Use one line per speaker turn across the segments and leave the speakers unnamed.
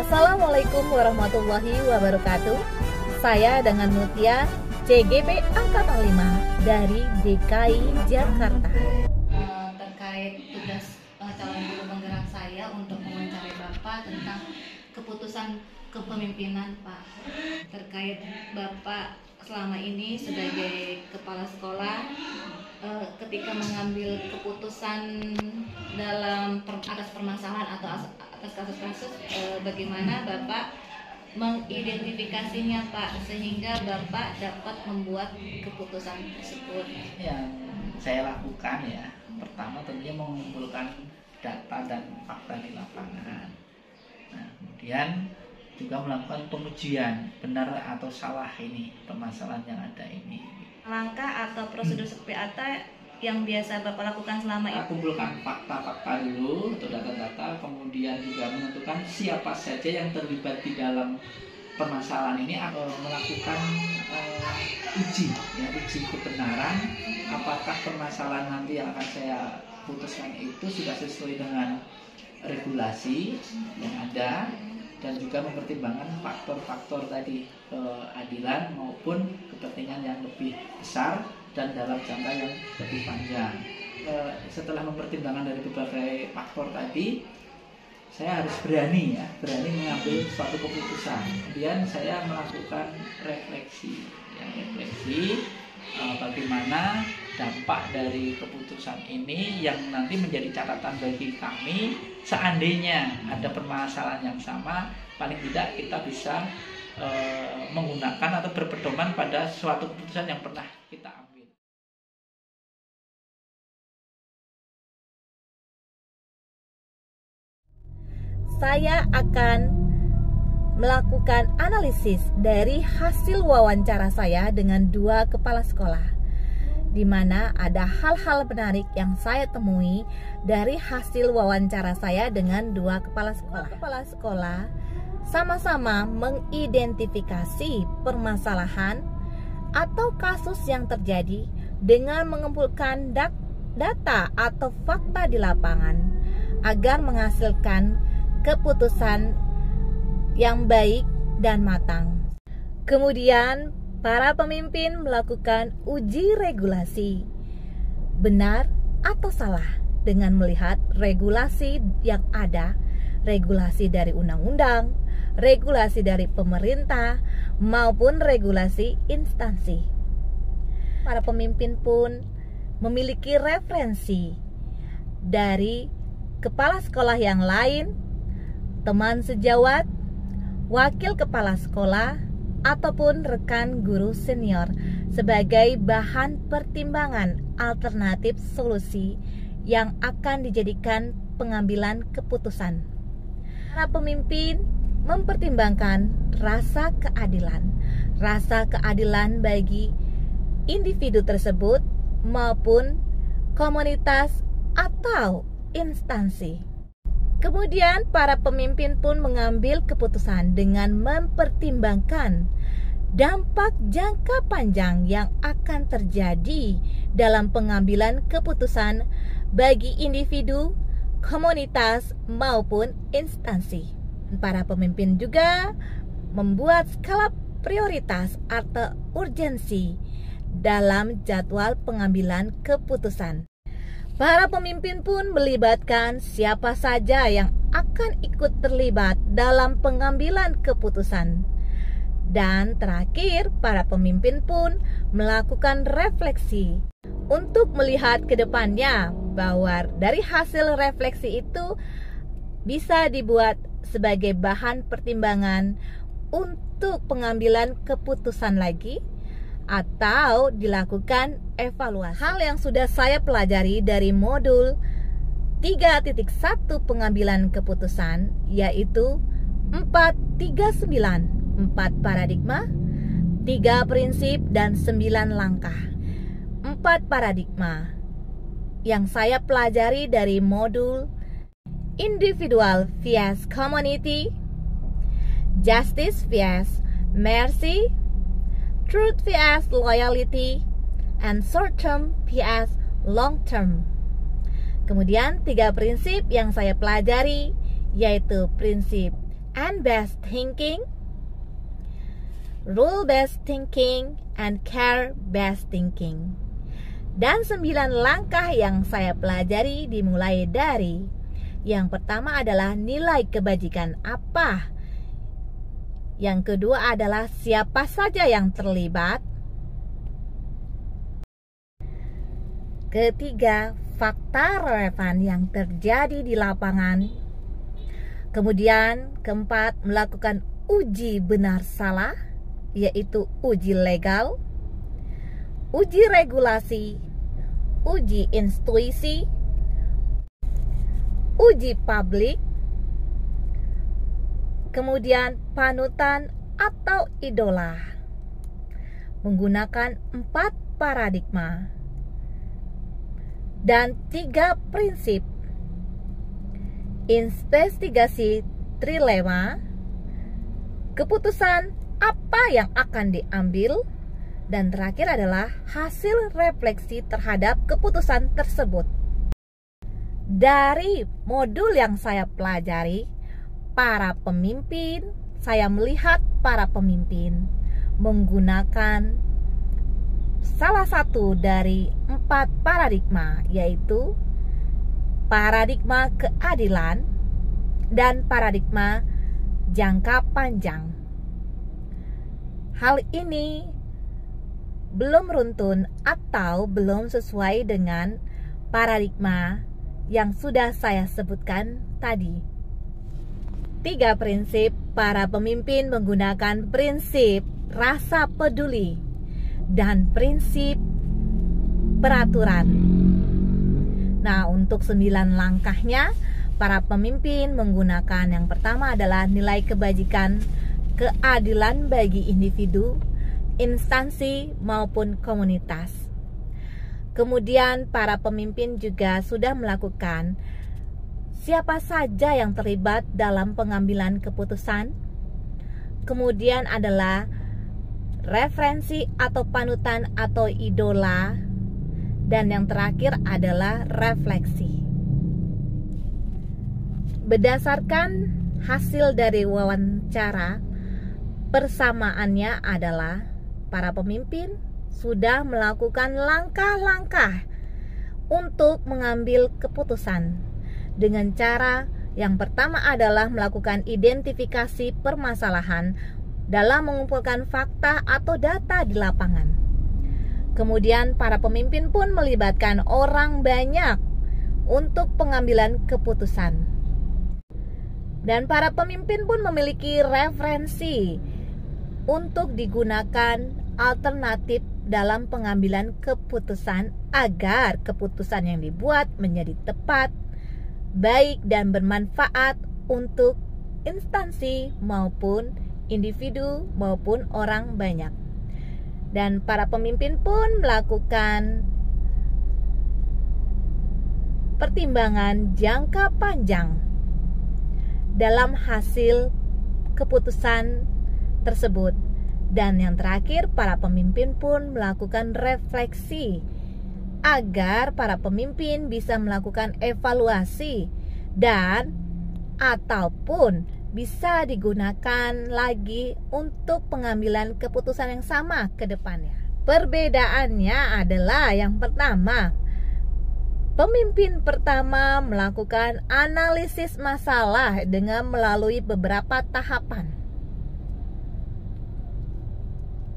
Assalamualaikum warahmatullahi wabarakatuh. Saya dengan Mutia, CGP Angkatan 5 dari DKI Jakarta.
Terkait tugas calon guru penggerak saya untuk mewawancarai Bapak tentang keputusan kepemimpinan Pak. Terkait Bapak selama ini sebagai kepala sekolah, ketika mengambil keputusan dalam atas permasalahan atau atas kasus-kasus, bagaimana Bapak mengidentifikasinya Pak, sehingga Bapak dapat membuat keputusan tersebut?
Yang saya lakukan ya, pertama tentunya mengumpulkan data dan fakta di lapangan. Nah, kemudian juga melakukan pengujian benar atau salah ini permasalahan yang ada ini.
Langkah atau prosedur seperti apa yang biasa Bapak lakukan selama ini?
Kumpulkan fakta-fakta dulu atau data-data, kemudian juga menentukan siapa saja yang terlibat di dalam permasalahan ini, atau melakukan uji kebenaran apakah permasalahan nanti yang akan saya putuskan itu sudah sesuai dengan regulasi yang ada, dan juga mempertimbangkan faktor-faktor tadi, keadilan maupun kepentingan yang lebih besar dan dalam jangka yang lebih panjang. Setelah mempertimbangkan dari berbagai faktor tadi, saya harus berani mengambil suatu keputusan. Kemudian saya melakukan refleksi bagaimana dampak dari keputusan ini yang nanti menjadi catatan bagi kami. Seandainya ada permasalahan yang sama, paling tidak kita bisa menggunakan atau berpedoman pada suatu keputusan yang pernah kita ambil.
Saya akan melakukan analisis dari hasil wawancara saya dengan dua kepala sekolah, di mana ada hal-hal menarik yang saya temui dari hasil wawancara saya dengan dua kepala sekolah. Kepala sekolah sama-sama mengidentifikasi permasalahan atau kasus yang terjadi dengan mengumpulkan data atau fakta di lapangan agar menghasilkan keputusan yang baik dan matang. Kemudian para pemimpin melakukan uji regulasi benar atau salah dengan melihat regulasi yang ada, regulasi dari undang-undang, regulasi dari pemerintah maupun regulasi instansi. Para pemimpin pun memiliki referensi dari kepala sekolah yang lain, teman sejawat, wakil kepala sekolah, ataupun rekan guru senior sebagai bahan pertimbangan alternatif solusi yang akan dijadikan pengambilan keputusan. Para pemimpin mempertimbangkan rasa keadilan bagi individu tersebut maupun komunitas atau instansi. Kemudian para pemimpin pun mengambil keputusan dengan mempertimbangkan dampak jangka panjang yang akan terjadi dalam pengambilan keputusan bagi individu, komunitas maupun instansi. Para pemimpin juga membuat skala prioritas atau urgensi dalam jadwal pengambilan keputusan. Para pemimpin pun melibatkan siapa saja yang akan ikut terlibat dalam pengambilan keputusan. Dan terakhir, para pemimpin pun melakukan refleksi untuk melihat ke depannya bahwa dari hasil refleksi itu bisa dibuat sebagai bahan pertimbangan untuk pengambilan keputusan lagi atau dilakukan evaluasi. Hal yang sudah saya pelajari dari modul 3.1 pengambilan keputusan yaitu 439, 4 paradigma, 3 prinsip dan 9 langkah. 4 paradigma yang saya pelajari dari modul individual vs community, justice vs mercy, truth vs loyalty, and short term vs long term. Kemudian 3 prinsip yang saya pelajari yaitu prinsip and based thinking, rule-based thinking, and care-based thinking. Dan 9 langkah yang saya pelajari dimulai dari yang pertama adalah nilai kebajikan apa. Yang kedua adalah siapa saja yang terlibat. Ketiga, fakta relevan yang terjadi di lapangan. Kemudian keempat, melakukan uji benar salah, yaitu uji legal, uji regulasi, uji intuisi, uji publik, kemudian panutan atau idola. Menggunakan 4 paradigma dan 3 prinsip. Investigasi trilema, keputusan apa yang akan diambil, dan terakhir adalah hasil refleksi terhadap keputusan tersebut. Dari modul yang saya pelajari, saya melihat para pemimpin menggunakan salah satu dari 4 paradigma, yaitu paradigma keadilan dan paradigma jangka panjang. Hal ini belum runtun atau belum sesuai dengan paradigma yang sudah saya sebutkan tadi. 3 prinsip para pemimpin menggunakan prinsip rasa peduli dan prinsip peraturan. Nah, untuk 9 langkahnya, para pemimpin menggunakan yang pertama adalah nilai kebajikan, keadilan bagi individu, instansi maupun komunitas. Kemudian para pemimpin juga sudah melakukan siapa saja yang terlibat dalam pengambilan keputusan. Kemudian adalah referensi atau panutan atau idola. Dan yang terakhir adalah refleksi. Berdasarkan hasil dari wawancara, persamaannya adalah para pemimpin sudah melakukan langkah-langkah untuk mengambil keputusan dengan cara yang pertama adalah melakukan identifikasi permasalahan dalam mengumpulkan fakta atau data di lapangan. Kemudian para pemimpin pun melibatkan orang banyak untuk pengambilan keputusan. Dan para pemimpin pun memiliki referensi untuk digunakan alternatif dalam pengambilan keputusan agar keputusan yang dibuat menjadi tepat, baik dan bermanfaat untuk instansi maupun individu maupun orang banyak. Dan para pemimpin pun melakukan pertimbangan jangka panjang dalam hasil keputusan tersebut. Dan yang terakhir, para pemimpin pun melakukan refleksi agar para pemimpin bisa melakukan evaluasi dan ataupun bisa digunakan lagi untuk pengambilan keputusan yang sama ke depannya. Perbedaannya adalah yang pertama, pemimpin pertama melakukan analisis masalah dengan melalui beberapa tahapan.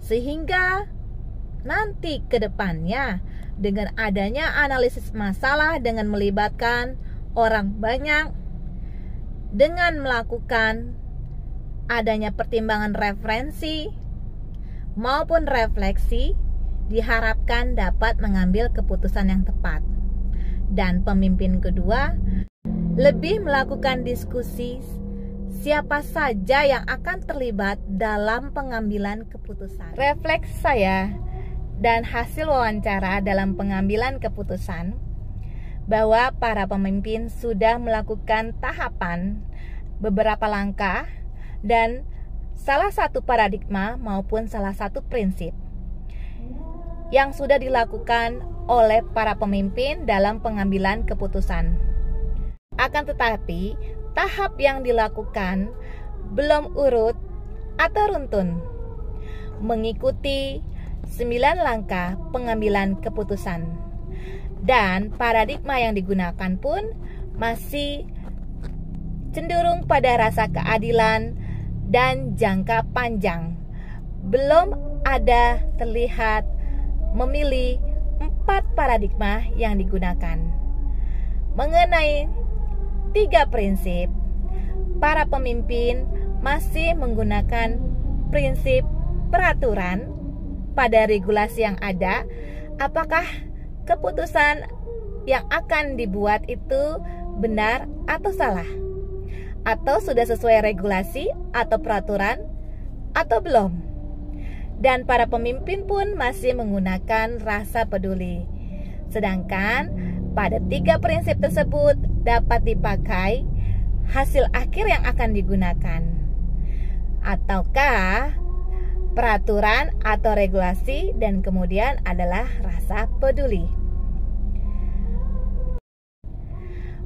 Sehingga nanti ke depannya dengan adanya analisis masalah dengan melibatkan orang banyak, dengan melakukan adanya pertimbangan referensi maupun refleksi, diharapkan dapat mengambil keputusan yang tepat. Dan pemimpin kedua lebih melakukan diskusi siapa saja yang akan terlibat dalam pengambilan keputusan. Refleks saya dan hasil wawancara dalam pengambilan keputusan bahwa para pemimpin sudah melakukan tahapan beberapa langkah dan salah satu paradigma maupun salah satu prinsip yang sudah dilakukan oleh para pemimpin dalam pengambilan keputusan. Akan tetapi, tahap yang dilakukan belum urut atau runtun, mengikuti 9 langkah pengambilan keputusan. Dan paradigma yang digunakan pun masih cenderung pada rasa keadilan dan jangka panjang. Belum ada terlihat memilih 4 paradigma yang digunakan. Mengenai 3 prinsip, para pemimpin masih menggunakan prinsip peraturan pada regulasi yang ada. Apakah keputusan yang akan dibuat itu benar atau salah? Atau sudah sesuai regulasi atau peraturan atau belum? Dan para pemimpin pun masih menggunakan rasa peduli. Sedangkan pada 3 prinsip tersebut dapat dipakai hasil akhir yang akan digunakan. Ataukah peraturan atau regulasi dan kemudian adalah rasa peduli.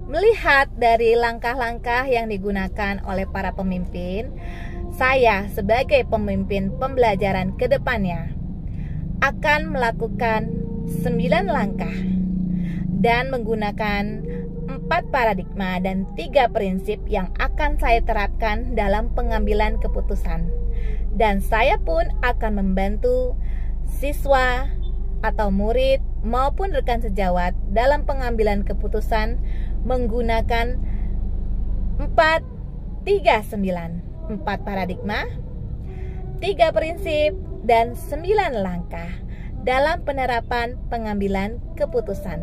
Melihat dari langkah-langkah yang digunakan oleh para pemimpin, saya sebagai pemimpin pembelajaran ke depannya akan melakukan 9 langkah dan menggunakan 4 paradigma dan 3 prinsip yang akan saya terapkan dalam pengambilan keputusan. Dan saya pun akan membantu siswa atau murid maupun rekan sejawat dalam pengambilan keputusan menggunakan 439. 4 paradigma, 3 prinsip, dan 9 langkah dalam penerapan pengambilan keputusan.